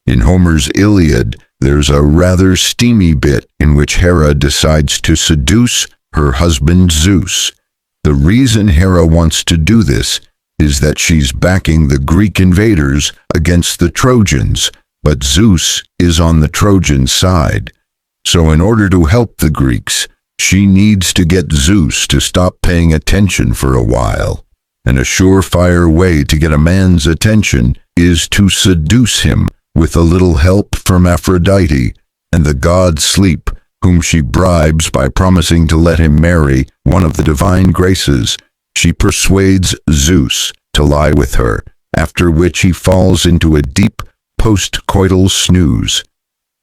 In Homer's Iliad, there's a rather steamy bit in which Hera decides to seduce her husband Zeus. The reason Hera wants to do this is that she's backing the Greek invaders against the Trojans, but Zeus is on the Trojan side. So in order to help the Greeks, she needs to get Zeus to stop paying attention for a while. And a surefire way to get a man's attention is to seduce him with a little help from Aphrodite and the god Sleep, whom she bribes by promising to let him marry one of the divine graces. She persuades Zeus to lie with her, after which he falls into a deep post-coital snooze.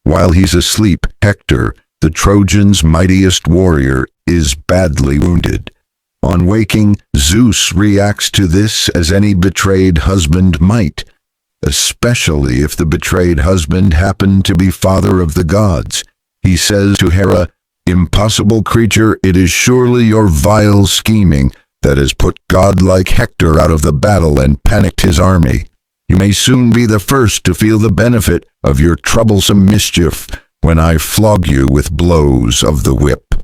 While he's asleep, Hector, the Trojans' mightiest warrior, is badly wounded. On waking, Zeus reacts to this as any betrayed husband might, especially if the betrayed husband happened to be father of the gods. He says to Hera, "Impossible creature, it is surely your vile scheming that has put godlike Hector out of the battle and panicked his army. You may soon be the first to feel the benefit of your troublesome mischief when I flog you with blows of the whip."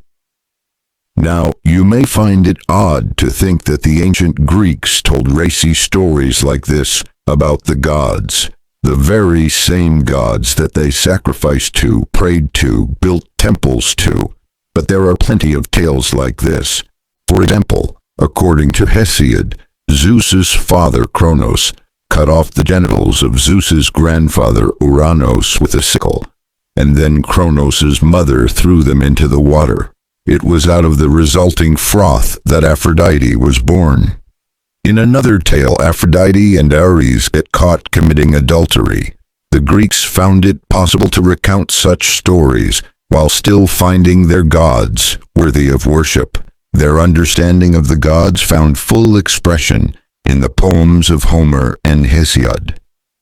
Now, you may find it odd to think that the ancient Greeks told racy stories like this about the gods, the very same gods that they sacrificed to, prayed to, built temples to. But there are plenty of tales like this. For example, according to Hesiod, Zeus's father Cronos cut off the genitals of Zeus's grandfather Uranos with a sickle, and then Cronos's mother threw them into the water. It was out of the resulting froth that Aphrodite was born. In another tale, Aphrodite and Ares get caught committing adultery. The Greeks found it possible to recount such stories while still finding their gods worthy of worship. Their understanding of the gods found full expression in the poems of Homer and Hesiod.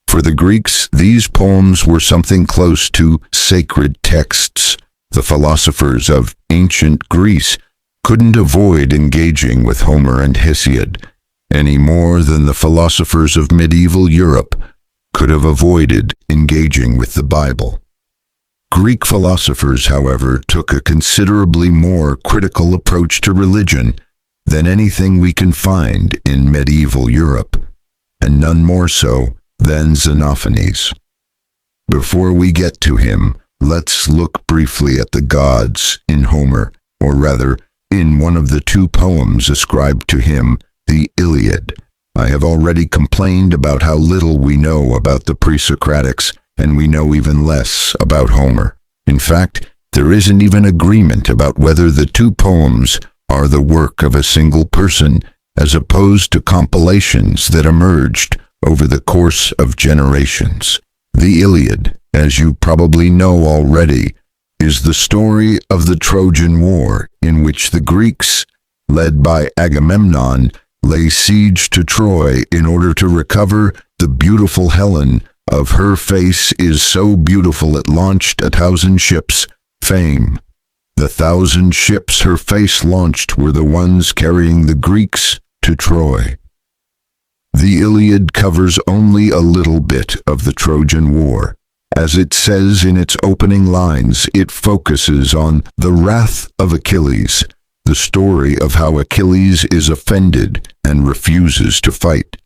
For the Greeks, these poems were something close to sacred texts. The philosophers of ancient Greece couldn't avoid engaging with Homer and Hesiod, any more than the philosophers of medieval Europe could have avoided engaging with the Bible. Greek philosophers, however, took a considerably more critical approach to religion than anything we can find in medieval Europe, and none more so than Xenophanes. Before we get to him, let's look briefly at the gods in Homer, or rather, in one of the two poems ascribed to him, the Iliad. I have already complained about how little we know about the pre-Socratics, and we know even less about Homer. In fact, there isn't even agreement about whether the two poems are the work of a single person, as opposed to compilations that emerged over the course of generations. The Iliad, as you probably know already, is the story of the Trojan War, in which the Greeks, led by Agamemnon, lay siege to Troy in order to recover the beautiful Helen. Of her face is so beautiful it launched 1,000 ships, fame. The 1,000 ships her face launched were the ones carrying the Greeks to Troy. The Iliad covers only a little bit of the Trojan War. As it says in its opening lines, it focuses on the wrath of Achilles, the story of how Achilles is offended and refuses to fight,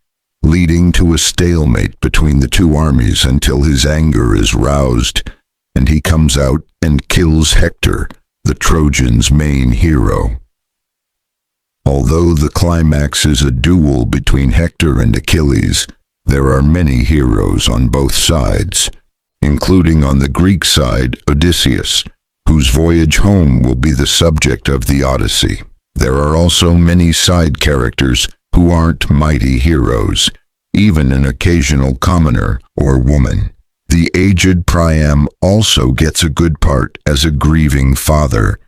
leading to a stalemate between the two armies until his anger is roused, and he comes out and kills Hector, the Trojans' main hero. Although the climax is a duel between Hector and Achilles, there are many heroes on both sides, including on the Greek side Odysseus, whose voyage home will be the subject of the Odyssey. There are also many side characters who aren't mighty heroes, even an occasional commoner or woman. The aged Priam also gets a good part as a grieving father,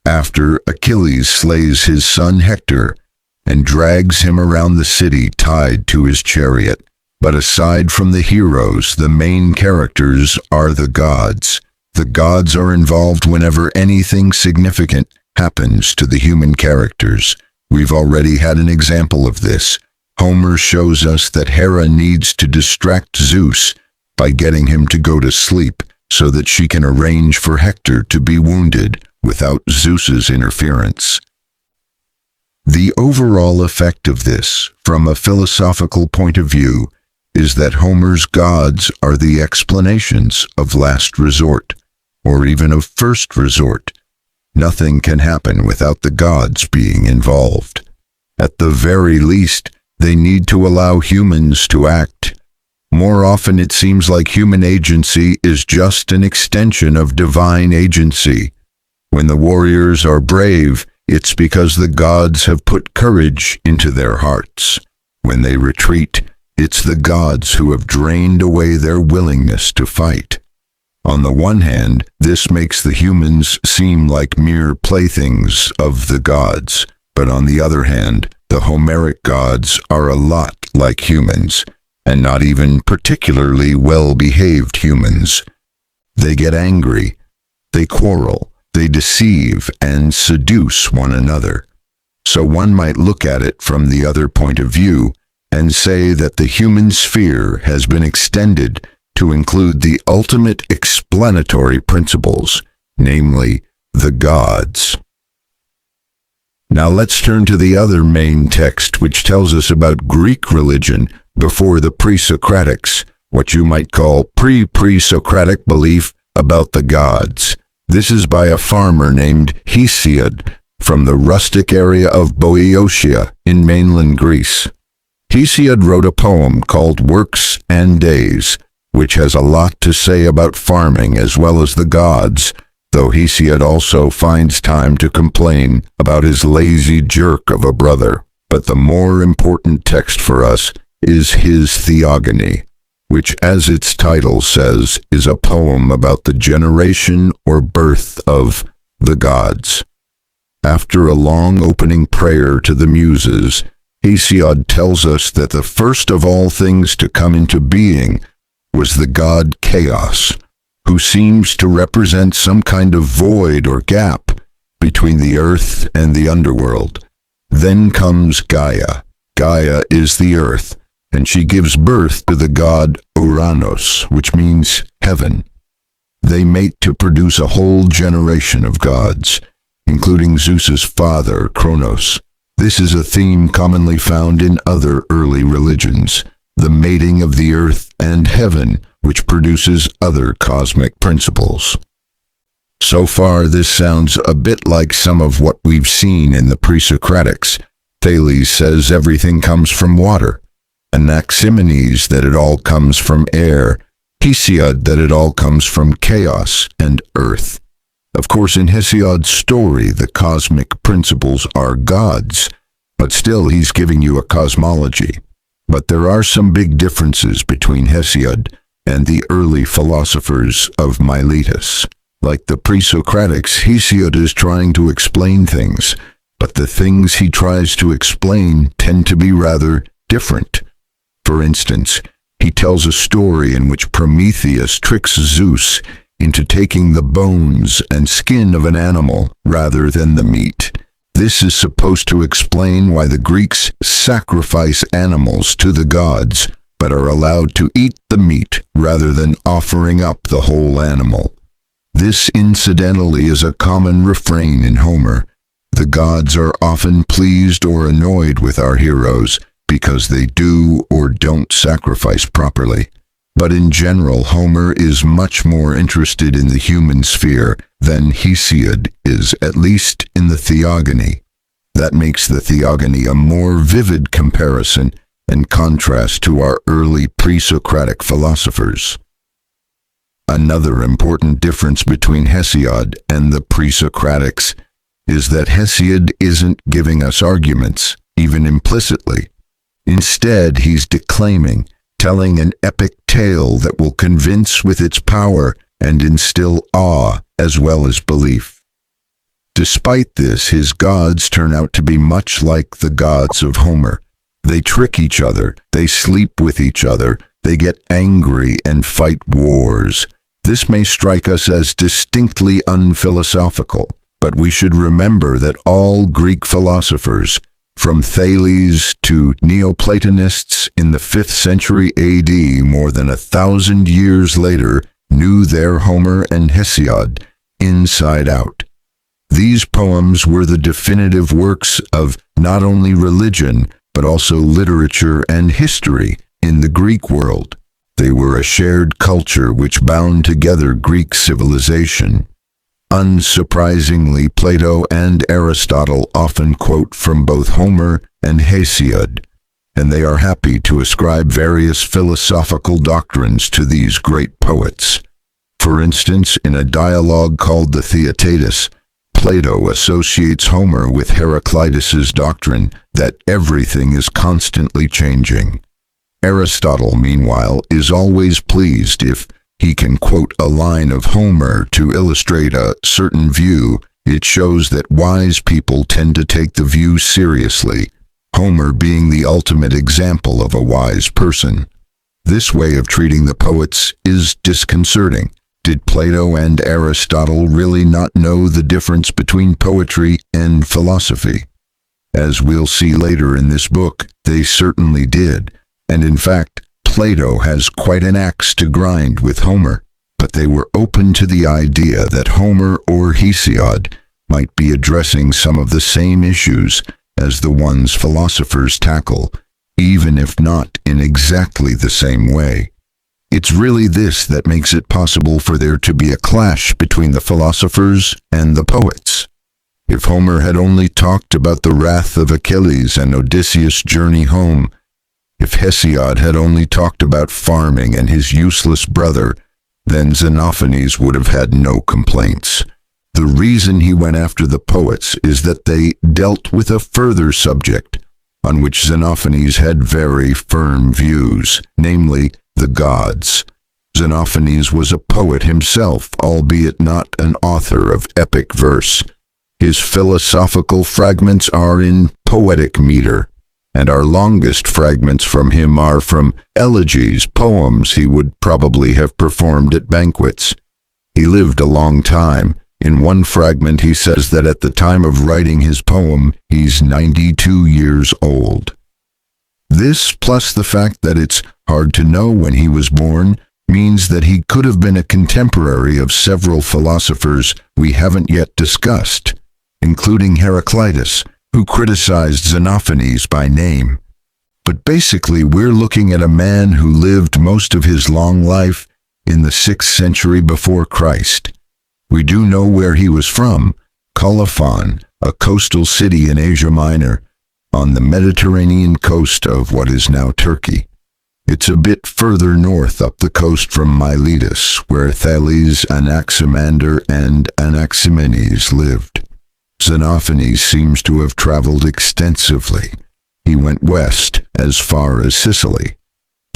after Achilles slays his son Hector and drags him around the city tied to his chariot. But aside from the heroes, the main characters are the gods. The gods are involved whenever anything significant happens to the human characters. We've already had an example of this. Homer shows us that Hera needs to distract Zeus by getting him to go to sleep so that she can arrange for Hector to be wounded without Zeus's interference. The overall effect of this, from a philosophical point of view, is that Homer's gods are the explanations of last resort, or even of first resort. Nothing can happen without the gods being involved. At the very least, they need to allow humans to act. More often it seems like human agency is just an extension of divine agency. When the warriors are brave, it's because the gods have put courage into their hearts. When they retreat, it's the gods who have drained away their willingness to fight. On the one hand, this makes the humans seem like mere playthings of the gods, but on the other hand, the Homeric gods are a lot like humans, and not even particularly well-behaved humans. They get angry, they quarrel, they deceive and seduce one another. So one might look at it from the other point of view and say that the human sphere has been extended to include the ultimate explanatory principles, namely the gods. Now let's turn to the other main text, which tells us about Greek religion before the pre-Socratics, what you might call pre-Socratic belief about the gods. This is by a farmer named Hesiod from the rustic area of Boeotia in mainland Greece. Hesiod wrote a poem called Works and Days, which has a lot to say about farming as well as the gods, though Hesiod also finds time to complain about his lazy jerk of a brother. But the more important text for us is his Theogony, which, as its title says, is a poem about the generation or birth of the gods. After a long opening prayer to the Muses, Hesiod tells us that the first of all things to come into being was the god Chaos, who seems to represent some kind of void or gap between the earth and the underworld. Then comes Gaia. Gaia is the earth, and she gives birth to the god Uranos, which means heaven. They mate to produce a whole generation of gods, including Zeus's father, Kronos. This is a theme commonly found in other early religions, the mating of the earth and heaven, which produces other cosmic principles. So far, this sounds a bit like some of what we've seen in the pre-Socratics. Thales says everything comes from water, Anaximenes that it all comes from air, Hesiod that it all comes from chaos and earth. Of course, in Hesiod's story, the cosmic principles are gods, but still he's giving you a cosmology. But there are some big differences between Hesiod and the early philosophers of Miletus. Like the pre-Socratics, Hesiod is trying to explain things, but the things he tries to explain tend to be rather different. For instance, he tells a story in which Prometheus tricks Zeus into taking the bones and skin of an animal rather than the meat. This is supposed to explain why the Greeks sacrifice animals to the gods, but are allowed to eat the meat rather than offering up the whole animal. This, incidentally, is a common refrain in Homer. The gods are often pleased or annoyed with our heroes because they do or don't sacrifice properly. But in general, Homer is much more interested in the human sphere than Hesiod is, at least in the Theogony. That makes the Theogony a more vivid comparison and contrast to our early pre-Socratic philosophers. Another important difference between Hesiod and the pre-Socratics is that Hesiod isn't giving us arguments, even implicitly. Instead, he's declaiming, telling an epic tale that will convince with its power and instill awe as well as belief. Despite this, his gods turn out to be much like the gods of Homer. They trick each other, they sleep with each other, they get angry and fight wars. This may strike us as distinctly unphilosophical, but we should remember that all Greek philosophers, From Thales to Neoplatonists in the 5th century AD, more than 1,000 years later, knew their Homer and Hesiod inside out. These poems were the definitive works of not only religion, but also literature and history in the Greek world. They were a shared culture which bound together Greek civilization. Unsurprisingly, Plato and Aristotle often quote from both Homer and Hesiod, and they are happy to ascribe various philosophical doctrines to these great poets. For instance, in a dialogue called the Theaetetus, Plato associates Homer with Heraclitus's doctrine that everything is constantly changing. Aristotle, meanwhile, is always pleased if he can quote a line of Homer to illustrate a certain view. It shows that wise people tend to take the view seriously, Homer being the ultimate example of a wise person. This way of treating the poets is disconcerting. Did Plato and Aristotle really not know the difference between poetry and philosophy? As we'll see later in this book, they certainly did, and in fact, Plato has quite an axe to grind with Homer, but they were open to the idea that Homer or Hesiod might be addressing some of the same issues as the ones philosophers tackle, even if not in exactly the same way. It's really this that makes it possible for there to be a clash between the philosophers and the poets. If Homer had only talked about the wrath of Achilles and Odysseus' journey home, if Hesiod had only talked about farming and his useless brother, then Xenophanes would have had no complaints. The reason he went after the poets is that they dealt with a further subject on which Xenophanes had very firm views, namely the gods. Xenophanes was a poet himself, albeit not an author of epic verse. His philosophical fragments are in poetic meter, and our longest fragments from him are from elegies, poems he would probably have performed at banquets. He lived a long time. In one fragment he says that at the time of writing his poem, he's 92 years old. This, plus the fact that it's hard to know when he was born, means that he could have been a contemporary of several philosophers we haven't yet discussed, including Heraclitus, who criticized Xenophanes by name. But basically, we're looking at a man who lived most of his long life in the 6th century before Christ. We do know where he was from, Colophon, a coastal city in Asia Minor, on the Mediterranean coast of what is now Turkey. It's a bit further north up the coast from Miletus, where Thales, Anaximander, and Anaximenes lived. Xenophanes seems to have traveled extensively. He went west as far as Sicily.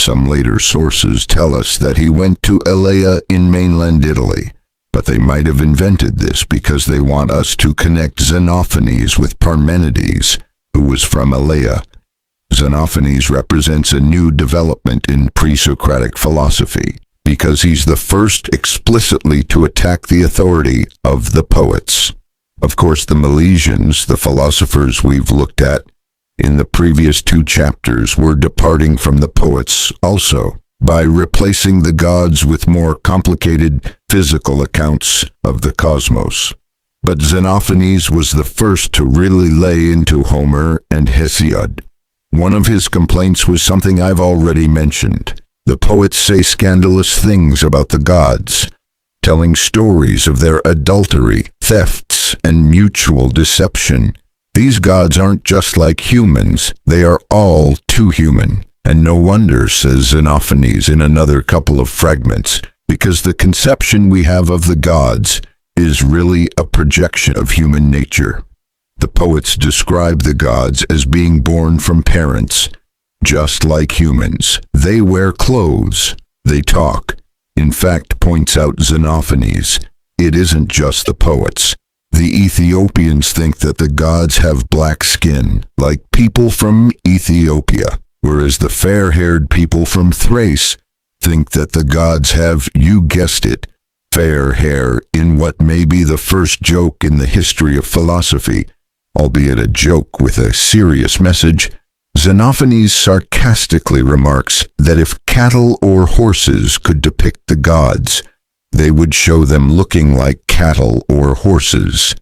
Some later sources tell us that he went to Elea in mainland Italy, but they might have invented this because they want us to connect Xenophanes with Parmenides, who was from Elea. Xenophanes represents a new development in pre-Socratic philosophy, because he's the first explicitly to attack the authority of the poets. Of course, the Milesians, the philosophers we've looked at in the previous 2 chapters, were departing from the poets also, by replacing the gods with more complicated physical accounts of the cosmos. But Xenophanes was the first to really lay into Homer and Hesiod. One of his complaints was something I've already mentioned. The poets say scandalous things about the gods, telling stories of their adultery, thefts, and mutual deception. These gods aren't just like humans, they are all too human. And no wonder, says Xenophanes in another couple of fragments, because the conception we have of the gods is really a projection of human nature. The poets describe the gods as being born from parents, just like humans. They wear clothes, they talk. In fact, points out Xenophanes, it isn't just the poets. The Ethiopians think that the gods have black skin, like people from Ethiopia, whereas the fair-haired people from Thrace think that the gods have, you guessed it, fair hair, in what may be the first joke in the history of philosophy, albeit a joke with a serious message, Xenophanes sarcastically remarks that if cattle or horses could depict the gods, they would show them looking like cattle or horses.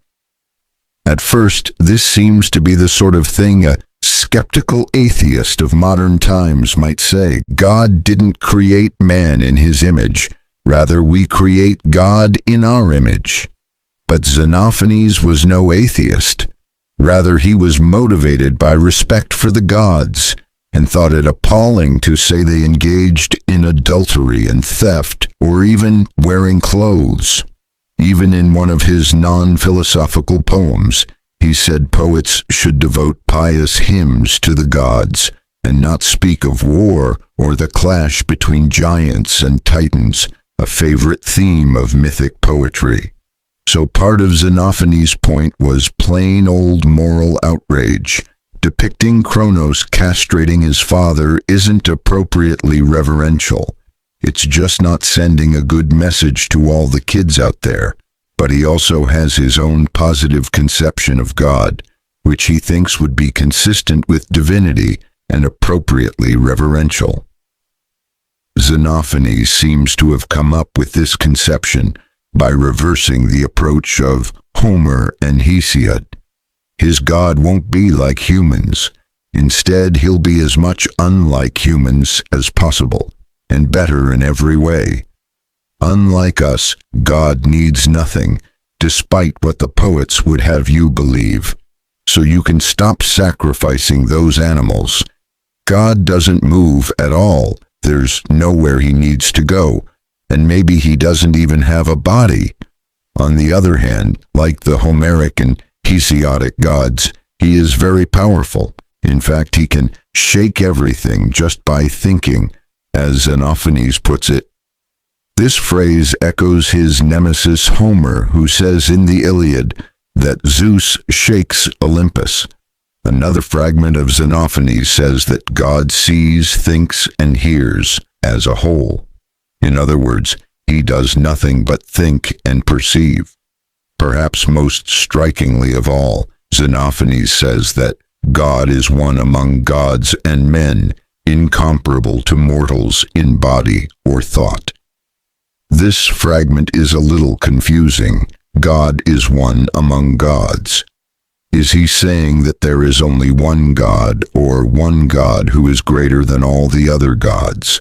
At first, this seems to be the sort of thing a skeptical atheist of modern times might say. God didn't create man in his image. Rather, we create God in our image. But Xenophanes was no atheist. Rather, he was motivated by respect for the gods and thought it appalling to say they engaged in adultery and theft or even wearing clothes. Even in one of his non-philosophical poems, he said poets should devote pious hymns to the gods and not speak of war or the clash between giants and titans, a favorite theme of mythic poetry. So part of Xenophanes' point was plain old moral outrage. Depicting Kronos castrating his father isn't appropriately reverential. It's just not sending a good message to all the kids out there. But he also has his own positive conception of God, which he thinks would be consistent with divinity and appropriately reverential. Xenophanes seems to have come up with this conception by reversing the approach of Homer and Hesiod. His God won't be like humans. Instead, he'll be as much unlike humans as possible, and better in every way. Unlike us, God needs nothing, despite what the poets would have you believe. So you can stop sacrificing those animals. God doesn't move at all. There's nowhere he needs to go, and maybe he doesn't even have a body. On the other hand, like the Homeric and Hesiodic gods, he is very powerful. In fact, he can shake everything just by thinking, as Xenophanes puts it. This phrase echoes his nemesis Homer, who says in the Iliad that Zeus shakes Olympus. Another fragment of Xenophanes says that God sees, thinks, and hears as a whole. In other words, he does nothing but think and perceive. Perhaps most strikingly of all, Xenophanes says that God is one among gods and men, incomparable to mortals in body or thought. This fragment is a little confusing. God is one among gods. Is he saying that there is only one God, or one God who is greater than all the other gods?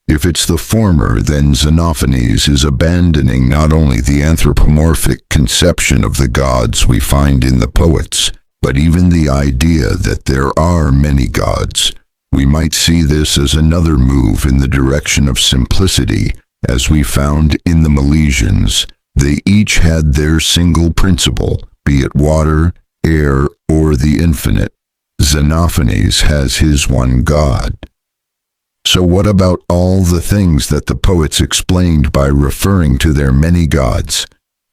If it's the former, then Xenophanes is abandoning not only the anthropomorphic conception of the gods we find in the poets, but even the idea that there are many gods. We might see this as another move in the direction of simplicity, as we found in the Milesians. They each had their single principle, be it water, air, or the infinite. Xenophanes has his one God. So what about all the things that the poets explained by referring to their many gods?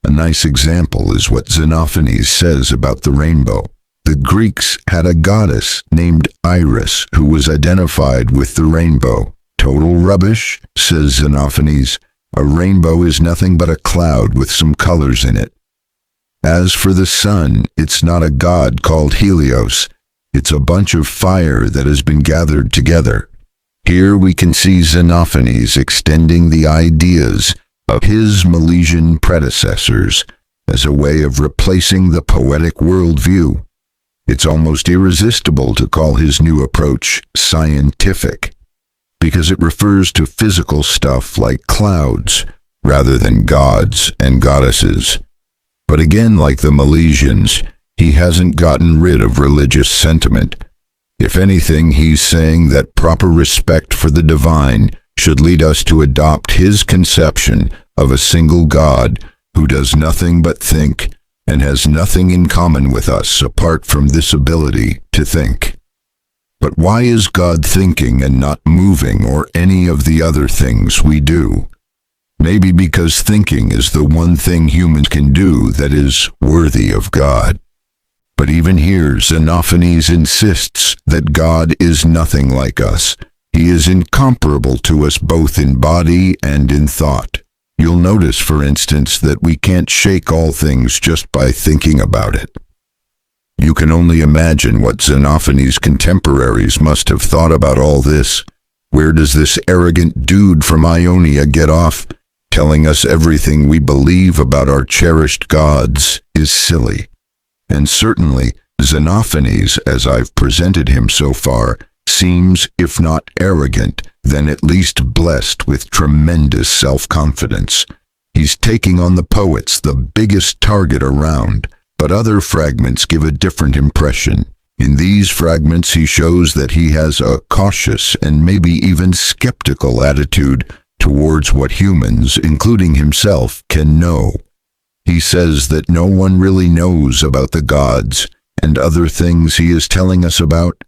A nice example is what Xenophanes says about the rainbow. The Greeks had a goddess named Iris who was identified with the rainbow. Total rubbish, says Xenophanes. A rainbow is nothing but a cloud with some colors in it. As for the sun, it's not a god called Helios. It's a bunch of fire that has been gathered together. Here we can see Xenophanes extending the ideas of his Milesian predecessors as a way of replacing the poetic worldview. It's almost irresistible to call his new approach scientific, because it refers to physical stuff like clouds, rather than gods and goddesses. But again, like the Milesians, he hasn't gotten rid of religious sentiment. If anything, he's saying that proper respect for the divine should lead us to adopt his conception of a single God who does nothing but think and has nothing in common with us apart from this ability to think. But why is God thinking and not moving or any of the other things we do? Maybe because thinking is the one thing humans can do that is worthy of God. But even here, Xenophanes insists that God is nothing like us. He is incomparable to us both in body and in thought. You'll notice, for instance, that we can't shake all things just by thinking about it. You can only imagine what Xenophanes' contemporaries must have thought about all this. Where does this arrogant dude from Ionia get off? Telling us everything we believe about our cherished gods is silly. And certainly, Xenophanes, as I've presented him so far, seems, if not arrogant, then at least blessed with tremendous self-confidence. He's taking on the poets, the biggest target around, but other fragments give a different impression. In these fragments he shows that he has a cautious and maybe even skeptical attitude towards what humans, including himself, can know. He says that no one really knows about the gods and other things he is telling us about.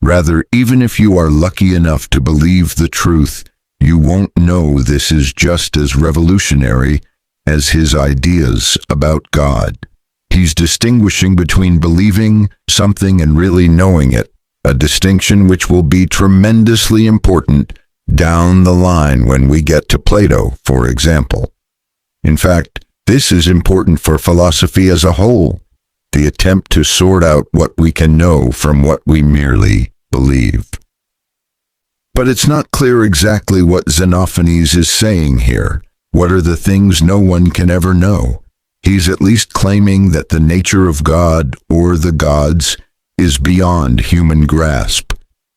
Rather, even if you are lucky enough to believe the truth, you won't know this is just as revolutionary as his ideas about God. He's distinguishing between believing something and really knowing it, a distinction which will be tremendously important down the line when we get to Plato, for example. In fact, this is important for philosophy as a whole, the attempt to sort out what we can know from what we merely believe. But it's not clear exactly what Xenophanes is saying here. What are the things no one can ever know? He's at least claiming that the nature of God, or the gods, is beyond human grasp.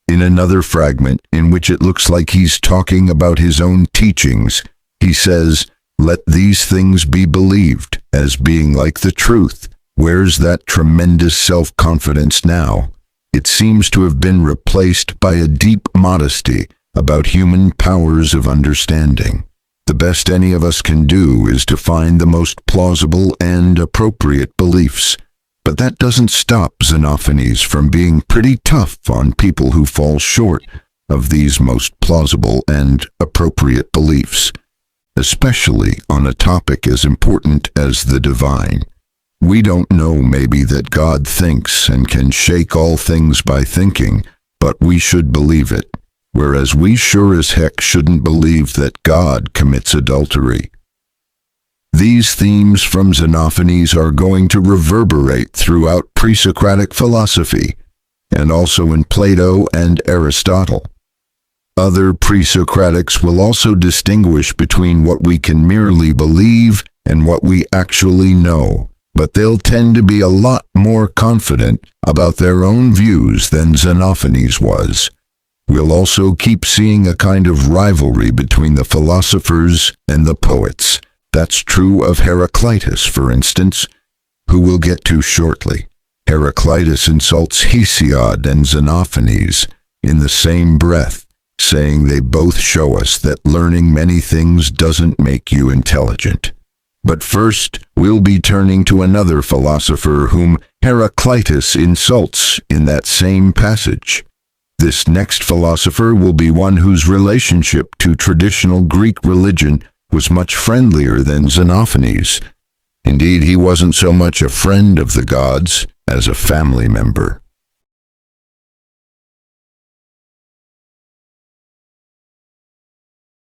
In another fragment, in which it looks like he's talking about his own teachings, he says, "Let these things be believed as being like the truth." Where's that tremendous self-confidence now? It seems to have been replaced by a deep modesty about human powers of understanding. The best any of us can do is to find the most plausible and appropriate beliefs. But that doesn't stop Xenophanes from being pretty tough on people who fall short of these most plausible and appropriate beliefs, especially on a topic as important as the divine. We don't know maybe that God thinks and can shake all things by thinking, but we should believe it. Whereas we sure as heck shouldn't believe that God commits adultery. These themes from Xenophanes are going to reverberate throughout pre-Socratic philosophy, and also in Plato and Aristotle. Other pre-Socratics will also distinguish between what we can merely believe and what we actually know, but they'll tend to be a lot more confident about their own views than Xenophanes was. We'll also keep seeing a kind of rivalry between the philosophers and the poets. That's true of Heraclitus, for instance, who we'll get to shortly. Heraclitus insults Hesiod and Xenophanes in the same breath, saying they both show us that learning many things doesn't make you intelligent. But first, we'll be turning to another philosopher whom Heraclitus insults in that same passage. This next philosopher will be one whose relationship to traditional Greek religion was much friendlier than Xenophanes. Indeed, he wasn't so much a friend of the gods as a family member.